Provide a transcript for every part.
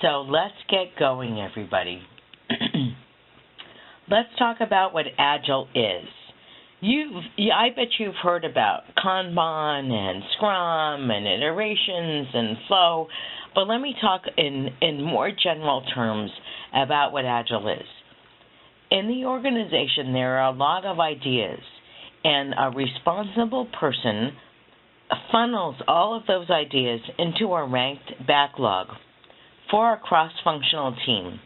So let's get going, everybody. Let's talk about what Agile is. I bet you've heard about Kanban and Scrum and iterations and flow, but let me talk in more general terms about what Agile is. In the organization, there are a lot of ideas, and a responsible person funnels all of those ideas into a ranked backlog for a cross-functional team.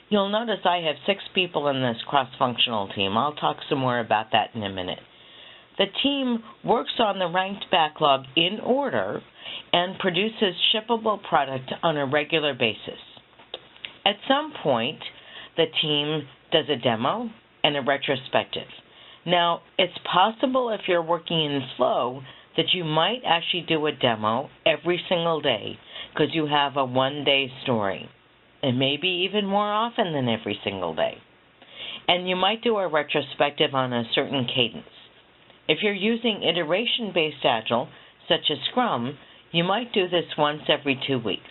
You'll notice I have 6 people in this cross-functional team. I'll talk some more about that in a minute. The team works on the ranked backlog in order and produces shippable product on a regular basis. At some point, the team does a demo and a retrospective. Now, it's possible if you're working in flow that you might actually do a demo every single day because you have a one-day story, and maybe even more often than every single day. And you might do a retrospective on a certain cadence. If you're using iteration-based Agile, such as Scrum, you might do this once every 2 weeks.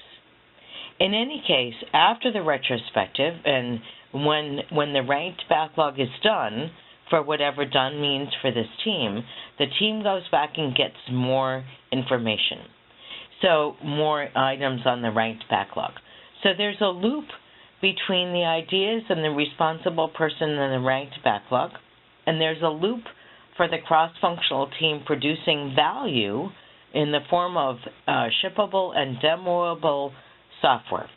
In any case, after the retrospective and when the ranked backlog is done, for whatever done means for this team, the team goes back and gets more information. So more items on the ranked backlog. So there's a loop between the ideas and the responsible person and the ranked backlog, and there's a loop for the cross-functional team producing value in the form of shippable and demoable software.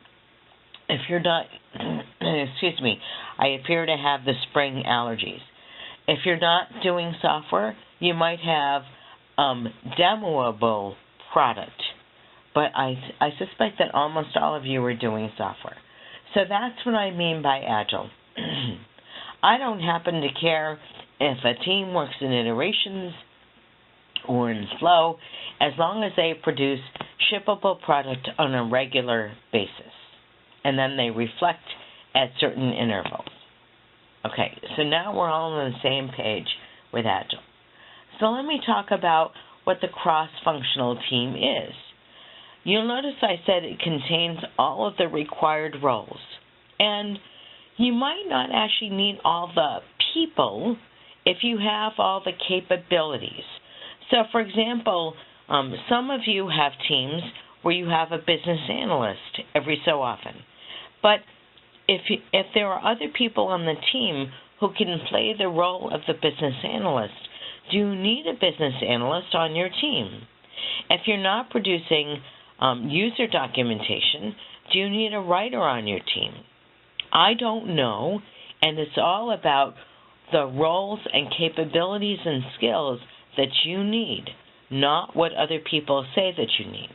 If you're not, excuse me, I appear to have the spring allergies. If you're not doing software, you might have demoable product. But I suspect that almost all of you are doing software. So that's what I mean by Agile. I don't happen to care if a team works in iterations or in flow, as long as they produce shippable product on a regular basis. And then they reflect at certain intervals. Okay, so now we're all on the same page with Agile. So let me talk about what the cross-functional team is. You'll notice I said it contains all of the required roles. And you might not actually need all the people if you have all the capabilities. So, for example, some of you have teams where you have a business analyst every so often. But if there are other people on the team who can play the role of the business analyst, do you need a business analyst on your team? If you're not producing user documentation, do you need a writer on your team? I don't know, and it's all about the roles and capabilities and skills that you need, not what other people say that you need.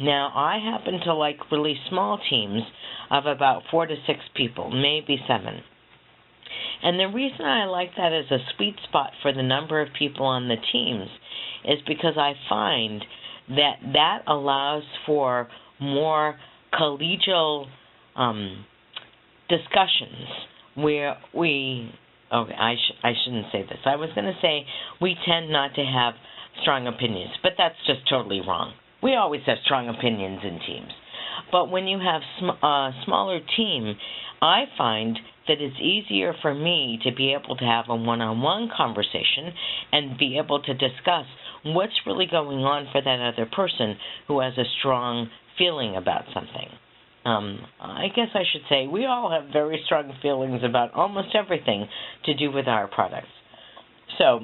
Now, I happen to like really small teams of about 4 to 6 people, maybe 7. And the reason I like that as a sweet spot for the number of people on the teams is because I find that allows for more collegial discussions where I shouldn't say this. I was going to say we tend not to have strong opinions, but that's just totally wrong. We always have strong opinions in teams. But when you have a smaller team, I find that it's easier for me to be able to have a one-on-one conversation and be able to discuss what's really going on for that other person who has a strong feeling about something. I guess I should say we all have very strong feelings about almost everything to do with our products. So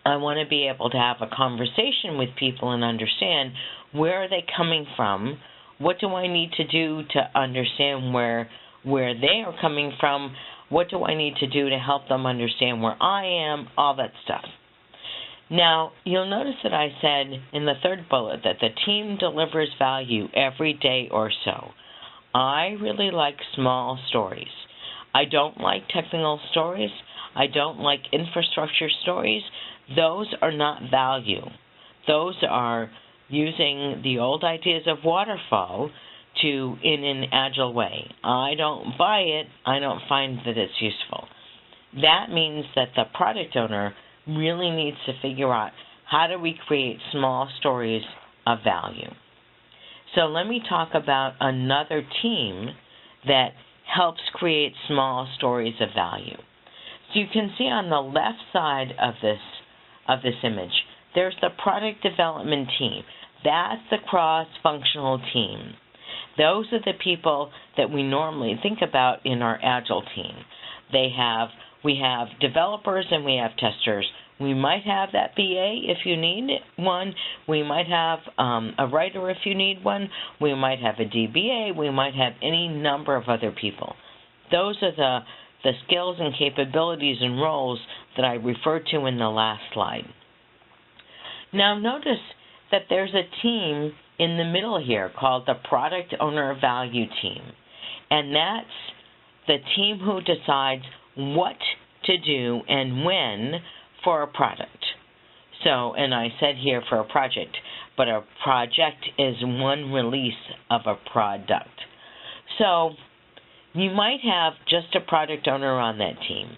I want to be able to have a conversation with people and understand where are they coming from, what do I need to do to understand where they are coming from, what do I need to do to help them understand where I am, all that stuff. Now, you'll notice that I said in the third bullet that the team delivers value every day or so. I really like small stories. I don't like technical stories. I don't like infrastructure stories. Those are not value. Those are using the old ideas of waterfall in an agile way. I don't buy it. I don't find that it's useful. That means that the product owner really needs to figure out how do we create small stories of value. So let me talk about another team that helps create small stories of value. So you can see on the left side of this image, there's the product development team. That's the cross-functional team. Those are the people that we normally think about in our Agile team. We have developers and we have testers. We might have that BA if you need one. We might have a writer if you need one. We might have a DBA. We might have any number of other people. Those are the skills and capabilities and roles that I referred to in the last slide. Now notice that there's a team in the middle here called the Product Owner Value Team. And that's the team who decides what to do and when for a product. So, and I said here for a project, but a project is one release of a product. So, you might have just a product owner on that team.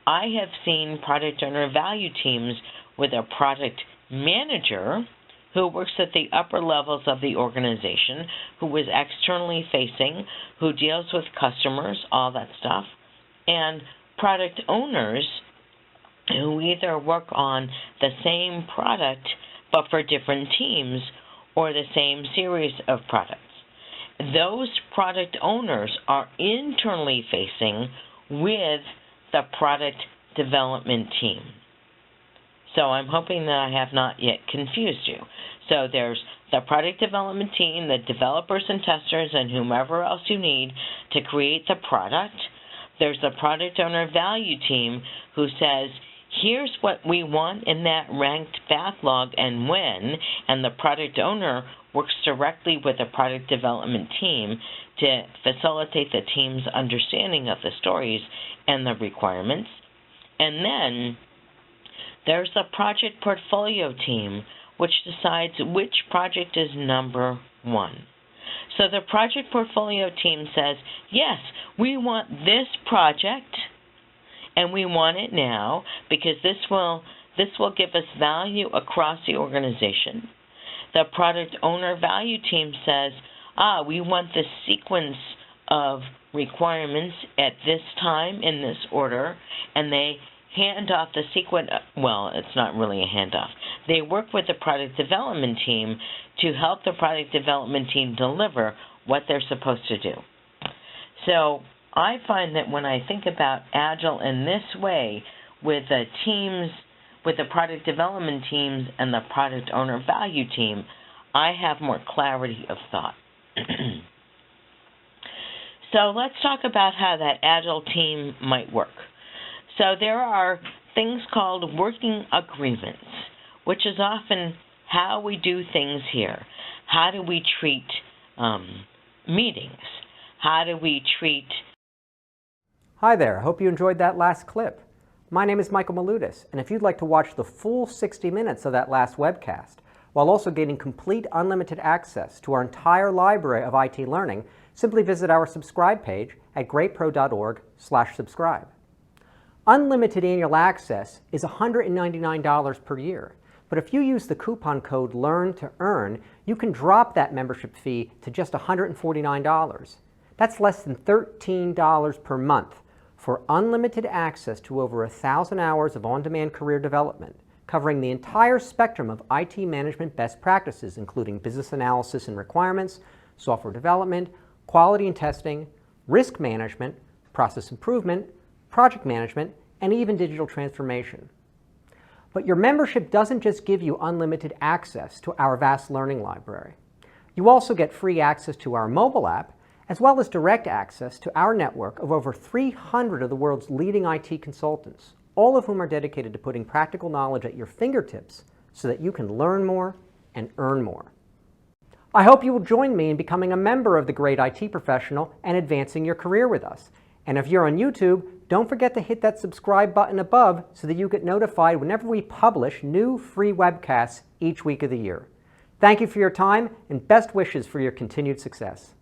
I have seen product owner value teams with a product manager who works at the upper levels of the organization, who is externally facing, who deals with customers, all that stuff, and product owners who either work on the same product but for different teams or the same series of products. Those product owners are internally facing with the product development team. So I'm hoping that I have not yet confused you. So there's the product development team, the developers and testers and whomever else you need to create the product. There's the product owner value team who says, here's what we want in that ranked backlog and when, and the product owner works directly with the product development team to facilitate the team's understanding of the stories and the requirements. And then there's the project portfolio team, which decides which project is number one. So the project portfolio team says, yes, we want this project, and we want it now because this will give us value across the organization. The product owner value team says, we want the sequence of requirements at this time in this order, and they hand off the sequence. Well, it's not really a handoff. They work with the product development team to help the product development team deliver what they're supposed to do. So I find that when I think about Agile in this way with the teams, with the product development teams and the product owner value team, I have more clarity of thought. So let's talk about how that Agile team might work. So there are things called working agreements, which is often how we do things here. How do we treat meetings? How do we treat... Hi there, hope you enjoyed that last clip. My name is Michael Maludis, and if you'd like to watch the full 60 minutes of that last webcast, while also gaining complete unlimited access to our entire library of IT learning, simply visit our subscribe page at greatpro.org/subscribe. Unlimited annual access is $199 per year, but if you use the coupon code LEARN2EARN, you can drop that membership fee to just $149. That's less than $13 per month for unlimited access to over 1,000 hours of on-demand career development, covering the entire spectrum of IT management best practices, including business analysis and requirements, software development, quality and testing, risk management, process improvement, project management, and even digital transformation. But your membership doesn't just give you unlimited access to our vast learning library. You also get free access to our mobile app, as well as direct access to our network of over 300 of the world's leading IT consultants, all of whom are dedicated to putting practical knowledge at your fingertips so that you can learn more and earn more. I hope you will join me in becoming a member of the Great IT Professional and advancing your career with us. And if you're on YouTube, don't forget to hit that subscribe button above so that you get notified whenever we publish new free webcasts each week of the year. Thank you for your time and best wishes for your continued success.